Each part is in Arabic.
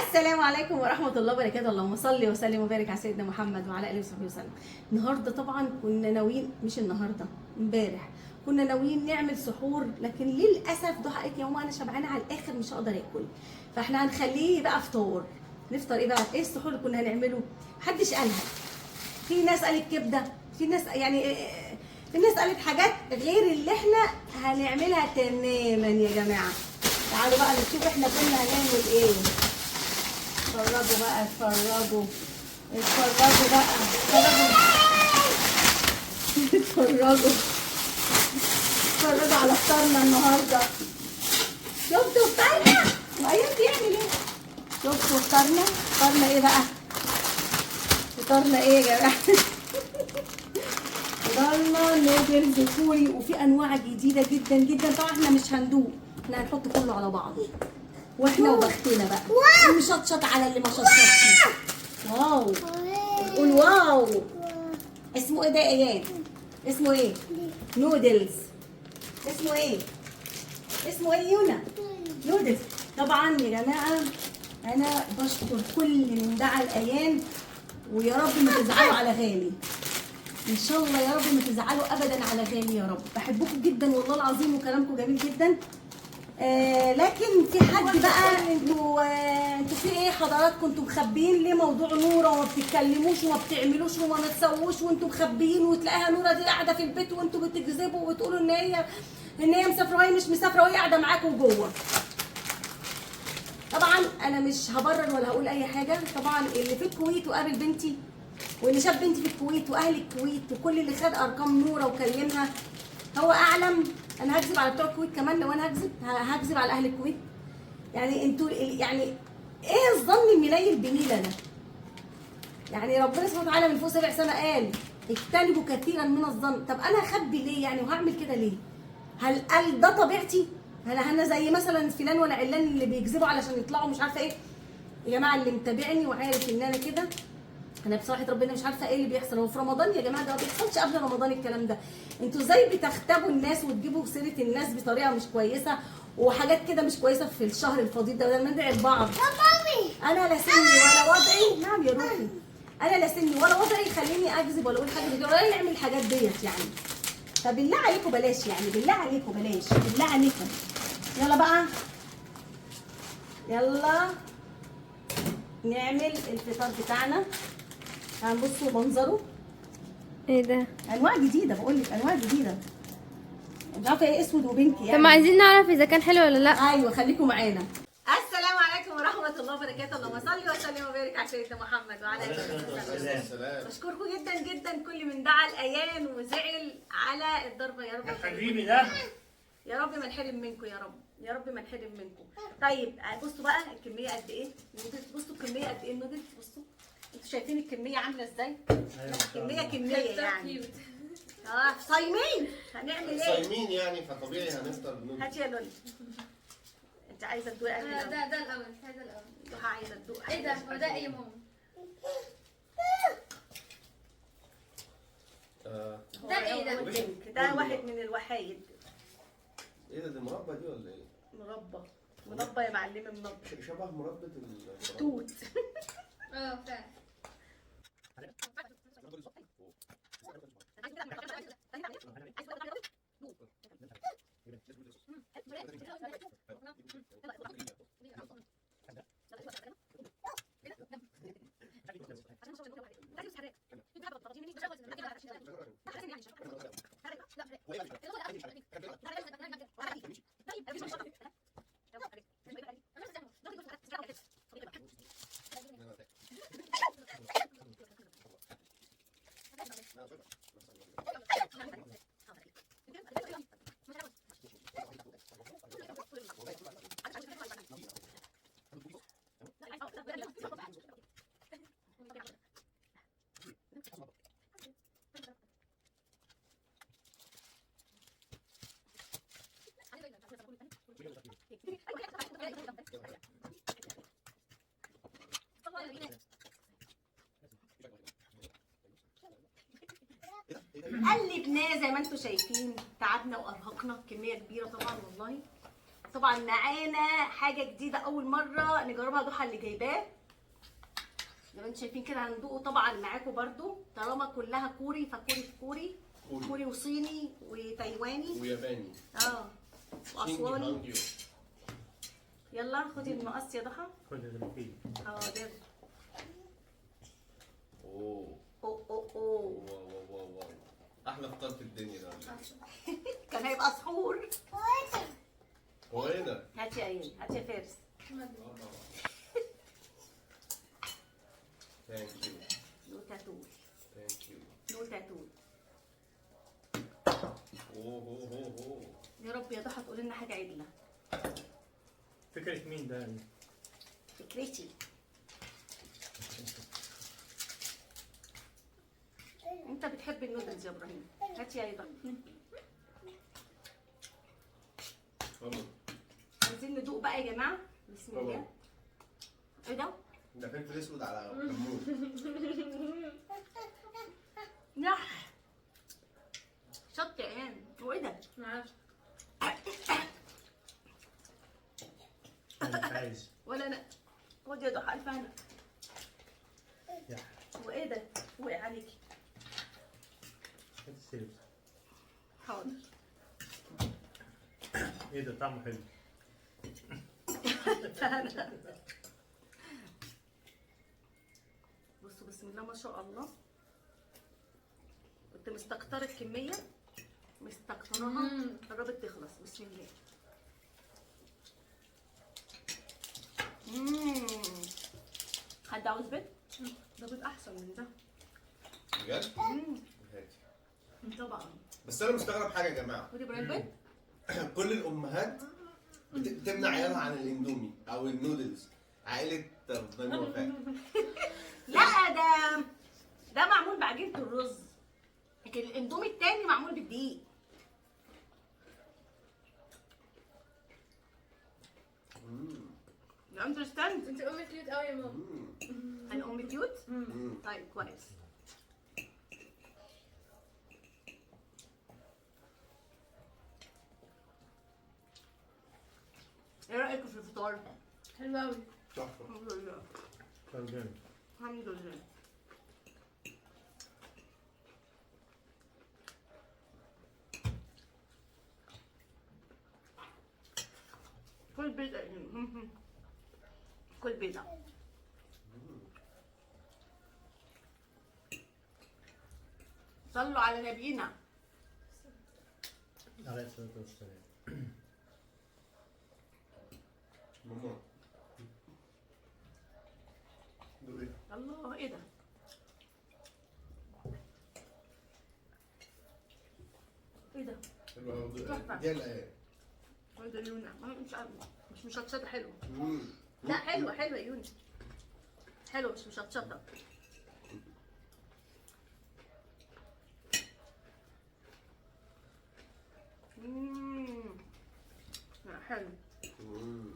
السلام عليكم ورحمة الله وبركاته. اللهم صل وسلم وبارك على سيدنا محمد وعلى آله وصحبه وسلم. النهارده طبعا كنا ناويين، مش النهارده، امبارح كنا ناويين نعمل سحور، لكن للأسف ضحى قالت يا ماما أنا شبعانة على الآخر مش هقدر آكل، فاحنا هنخليه بقى فطار. نفطر إيه بقى؟ إيه السحور اللي كنا هنعمله؟ محدش قالها. في ناس قالت كبدة، في ناس في ناس قالت حاجات غير اللي احنا هنعملها تماما يا جماعة. تعالوا بقى نشوف احنا كنا هنعمل ايه. اتفرجوا بقى، اتفرجوا بقى، اتفرجوا على فطارنا النهارده. شفتوا فطارنا؟ وأيام بيعمل ايه؟ شفتوا فطارنا ايه بقى؟ فطارنا ايه يا جماعة؟ فطارنا نودلز كوري، وفي انواع جديدة جدا جدا. طبعا احنا مش هندوق، احنا هنحط كله على بعضه واحنا وبختنا بقى، ومشطشط على اللي ما شطشطش. واو، قول واو. اسمه ايه ده يا ايان؟ اسمه ايه؟ نودلز. اسمه ايه يونا؟ نودلز. طبعا يا جماعه انا بشكر كل من دعا الايان، ويا رب ما تزعلوا على غالي، ان شاء الله يا رب ما تزعلوا ابدا على غالي يا رب. بحبكم جدا والله العظيم، وكلامكم جميل جدا. لكن في حد بقى، انتوا في ايه حضراتكم؟ انتوا مخبيين ليه موضوع نوره وما بتتكلموش وما بتعملوش وما بتسووش، وانتوا مخبيين، وتلاقيها نوره دي قاعده في البيت وانتوا بتكذبوا وبتقولوا ان هي مسافره وهي مش مسافره وهي قاعده معاكم جوه. طبعا انا مش هبرر ولا هقول اي حاجه. طبعا اللي في الكويت وقابل بنتي، واللي شاف بنتي في الكويت واهل الكويت وكل اللي خد ارقام نوره وكلمها هو اعلم. انا هكذب على بتوع الكويت كمان؟ لو انا هكذب على اهل الكويت؟ يعني انتوا يعني ايه الظن المنيل بنيله ده؟ يعني ربنا سبحانه وتعالى من فوق 7 سما قال اجتنبوا كثيرا من الظن. طب انا اخبي ليه يعني وهعمل كده ليه؟ هل ده طبيعتي؟ هل انا زي مثلا فلان ولا علان اللي بيكذبوا علشان يطلعوا مش عارفه ايه؟ يا جماعه اللي متابعني وعارف ان انا كده، انا بصراحه ربنا مش عارفه ايه اللي بيحصل. هو في رمضان يا جماعه ده ما بيحصلش قبل رمضان الكلام ده. انتوا ازاي بتختبوا الناس وتجيبوا سيره الناس بطريقه مش كويسه وحاجات كده مش كويسه في الشهر الفضيل ده؟ بدل ما ندعي لبعض. انا لا سني ولا وضعي، نعم يا روحي، انا لا سني ولا وضعي يخليني اكذب ولا اقول حاجه ولا نعمل الحاجات ديت يعني. فبالله عليكم بلاش، يعني بالله عليكم بلاش، بالله عليكم. يلا بقى، يلا نعمل الفطار بتاعنا. هنبصوا منظره ايه ده؟ انواع جديده، بقول لك انواع جديده، مش عارفه ايه، اسود وبنك يعني. طب ما عايزين نعرف اذا كان حلو ولا لا. ايوه خليكم معانا. السلام عليكم ورحمه الله وبركاته. اللهم صل وسلم وبارك على سيدنا محمد وعلى اله وصحبه وسلم. بشكركم جدا جدا كل من دعا الايان وزعل على الضربه. يا رب حبيبي ده، يا رب ما نحرم منكم، يا رب يا رب ما نحرم منكم. طيب بصوا بقى الكميه قد ايه النودلز. بصوا الكميه قد ايه النودلز. بصوا انتوا شايفين الكميه عامله ازاي؟ كميه يعني. صايمين. هنعمل ايه؟ صايمين يعني، فطبيعي هنفطر بنودلز. هاتي يا لولي، انت عايزه تدوقي اكل؟ ده الاول، هذا الاول. ضحى عايزه تدوق. ايه ده؟ هو ده ايه يا ماما؟ ده ايه ده؟ ده واحد من الوحايد. ايه ده؟ دي مربى دي ولا ايه؟ مربى يا معلمه، مربى شبه مربى توت. اه فعلا. قلبناه زي ما انتم شايفين، تعبنا وارهقنا كميه كبيره طبعا والله. طبعا معانا حاجه جديده اول مره نجربها، ضحى اللي جايباه زي ما انتم شايفين كده. هندوقه طبعا معاكم برضو، طالما كلها كوري فكوري في كوري. كوري وصيني وتايواني وياباني. واسواني. هانجيو. يلا خدي المقص يا ضحى. كل هذا مفيد. حاضر. اوه اوه اوه واو اوه. واو واو، احلى فطار في الدنيا ده. كان هيبقى سحور. هو ايه ده؟ هاتي يا عيني، هاتي يا فارس. ثانك يو. نو تاتول. ثانك يو. نو تاتول. اوه اوه اوه اوه. يا رب يا ضحى تقول لنا حاجه عدله. فكرة مين ده؟ فكرتي. انت بتحب النودلز يا ابراهيم. هاتي يا ضحى. طبعا. عايزين ندوق بقى يا جماعه. بسم الله. ايه ده؟ ده فلفل اسود على كمون. نح. شط يا عين. هو ايه ده؟ معرفش. أنا عايز. ولا انا. خد يا ضحى الف هنا. يا هو ايه ده؟ وقع عليكي. هات السيرفس. حاضر. ايه ده طعمه حلو. بصوا بسم الله ما شاء الله. كنت مستكتره الكميه، مستكترها قربت تخلص. بسم الله. حد عاوز بيض؟ ده بيض احسن من ده. بجد؟ هاتي. طبعا. بس انا مستغرب حاجه يا جماعه. خدي ابراهيم بيض. كل الامهات بتمنع عيالها عن الاندومي او النودلز. عائله ربنا وفاء. لا ده معمول بعجينه الرز، لكن الاندومي التاني معمول بالدقيق. You understand؟ انت امي كيوت قوي يا ماما. انا امي كيوت؟ طيب كويس. ايه رايكم في الفطار؟ حلوة قوي. تحفه. الحمد لله. فرجاني. الحمد لله. كل بيضة. كل بيضة. صلوا على نبينا. عليه الصلاة والسلام. ماما. دول ايه؟ الله ايه ده؟ ايه ده؟ حلو قوي. تحفة. دي الايه. ايه ده يونا؟ مش عارفة. مش مشطشطة. حلوة. مم. لا حلوة حلوة يا يونا. حلوة مش مشطشطة. لا حلو. مم.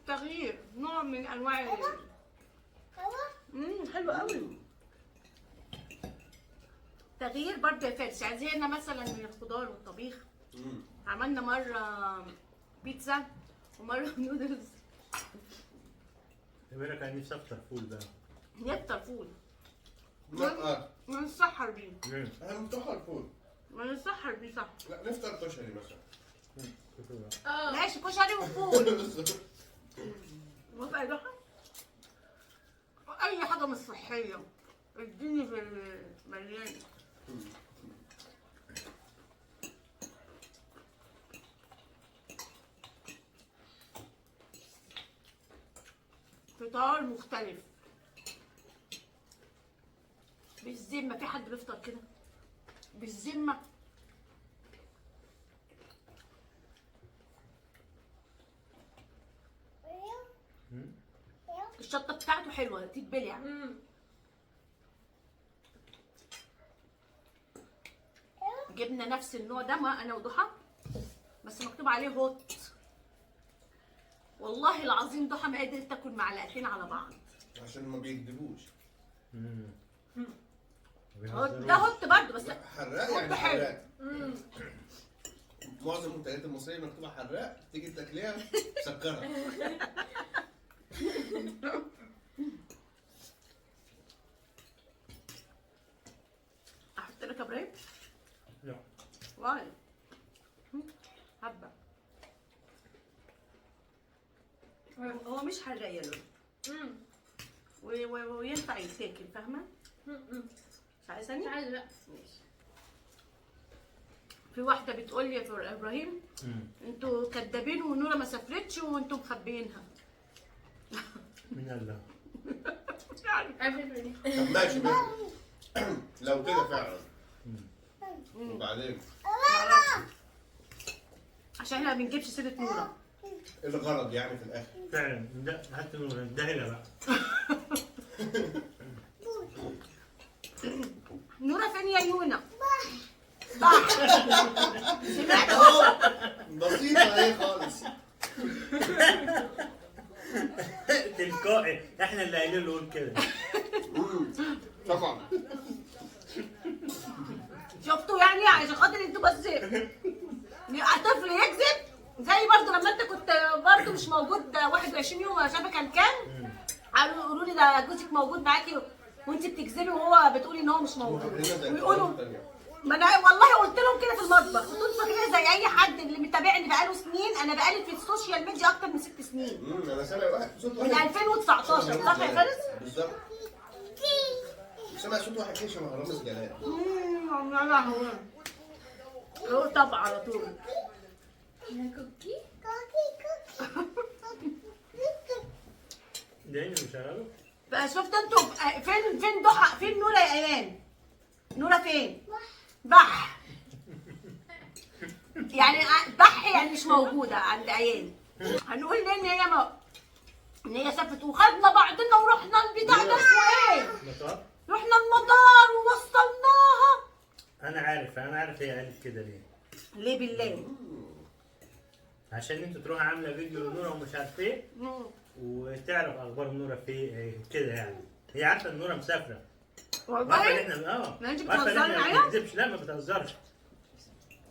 تغيير نوع من انواع حلو قوي. تغيير برضه يا فارس. يعني زهقنا مثلا من الخضار والطبيخ. مم. عملنا مرة بيتزا ومرة نودلز. يقول لك انا نفسي افطر فول بقى. نفطر فول. لا ونسحر بيه. ليه؟ انا مفتوحه الفول. ونسحر بيه صح. لا نفطر كشري مثلا. اه. ماشي كشري وفول. موافقة يا ضحى؟ أي حاجة مش صحية اديني في المليان. فطار مختلف بالذمة. في حد بيفطر كده بالذمة؟ الشطة بتاعته حلوة تتبلع. جبنا نفس النوع ده ما انا وضحى، بس مكتوب عليه هوت. والله العظيم ضحى ما قدرت تاكل معلقتين على بعض. عشان ما بيكذبوش. ده هوت برضه بس لا حراق هوت يعني حلو. حراق. معظم المنتجات المصريه مكتوبه حراق، تيجي تاكليها مسكره. احط لك ابراهيم لا واي حبه. هو مش حراق يا لولو، وينفع يتاكل، فاهمه؟ مش عايزه مش ثانيه؟ عايزه لا. ماشي. في واحده بتقول لي يا ابراهيم انتوا كدابين ونوره ما سافرتش وانتوا مخبيينها. من الله. مش عارفه. عارفه دي. طب ماشي لو كده فعلا. وبعدين عشان احنا ما بنجيبش سيره نوره. ايه الغرض يعني في الاخر؟ فعلا ده هات نور الدهله بقى. نوره فين يا يونا؟ بح. سمعت؟ اهو بسيطه اهي خالص. تلقائي احنا اللي قايلين له قول كده. طبعا. شفتوا يعني عشان خاطر انتوا بس طفل يكذب زي برضه لما انت كنت برضه مش موجود 21 يوم شافك كان كام؟ قالوا لي ده جوزك موجود معاكي وانت بتكذبي وهو بتقولي ان هو مش موجود. ويقولوا ما انا والله قلت لهم كده في المطبخ، قلت لهم فاكرين زي اي حد اللي متابعني بقاله سنين، انا بقالي في السوشيال ميديا اكتر من 6 سنين. انا سامع واحد صوت من واحد 2019 صح يا فارس؟ بالظبط. سامع صوت واحد كده شبه رامز جلال. يا لهوي. هو طبعا على طول. كوكي. ده اللي مشغله. بقى شفت انتوا فين ضحى، فين نوره يا ايمان؟ نوره فين؟ بح. يعني بح يعني مش موجوده عند ايان. هنقول ليه ان هي سافرت وخدنا بعضنا ورحنا البتاع ده اسمه ايه؟ مطار. رحنا المطار ووصلناها. انا عارف هي قالت كده ليه. ليه بالله؟ عشان انت تروح عامله فيديو لنوره ومش عارف ايه وتعرف اخبار نوره في كده يعني. هي عارفه ان نوره مسافره. والله عارفه ان احنا ما انت عارفة إن بتهزري إحنا ما معايا؟ بنكذبش. لا ما بتهزرش.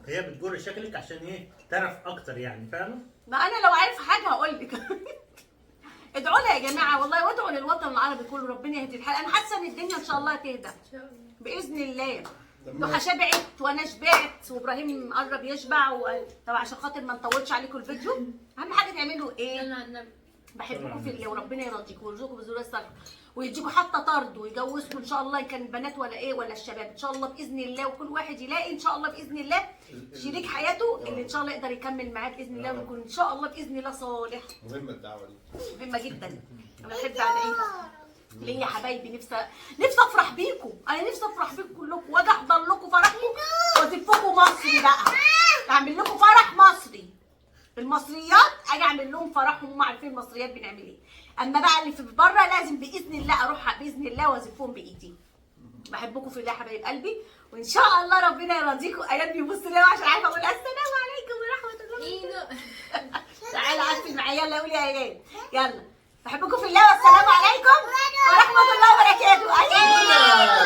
هي بتجر شكلك عشان ايه؟ تعرف اكتر يعني فاهمه؟ ما انا لو عارف حاجه هقول لك. ادعوا لها يا جماعه والله، وادعوا للوطن العربي كله ربنا يهدي الحال. انا حاسه ان الدنيا ان شاء الله هتهدى باذن الله. ضحى شبعت وانا شبعت وابراهيم قرب يشبع طبعا عشان خاطر ما نطولش عليكم الفيديو. اهم حاجه تعملوا ايه؟ انا النبي. بحبكم في الله وربنا يرضيكم ويرزقكم بالذريه الصالحه ويديكم حتى طرد ويجوزكم ان شاء الله ان كان البنات ولا ايه ولا الشباب ان شاء الله باذن الله، وكل واحد يلاقي ان شاء الله باذن الله شريك حياته اللي ان شاء الله يقدر يكمل معاه باذن الله ويكون ان شاء الله باذن الله صالح. مهمه الدعوه دي. مهمه جدا. انا بحب ادعيها ليه يا حبايبي. نفسي افرح بيكم، انا نفسي افرح بيكم كلكم واجي احضر لكم فرحكم وازفكم مصري بقى، اعمل لكم فرح مصري. المصريات اجي اعمل لهم فرحهم، هم عارفين المصريات بنعمل ايه. اما بقى اللي في بره لازم باذن الله اروح باذن الله وازفهم بايدي. بحبكم في الله يا حبايب قلبي وان شاء الله ربنا يرضيكم. ايات بيبص لي عشان عارفه اقول السلام عليكم ورحمه الله. ايده. تعالى عارفين معايا يلا قولي يا ايات. يلا بحبكم في الله والسلام عليكم ورحمه الله وبركاته.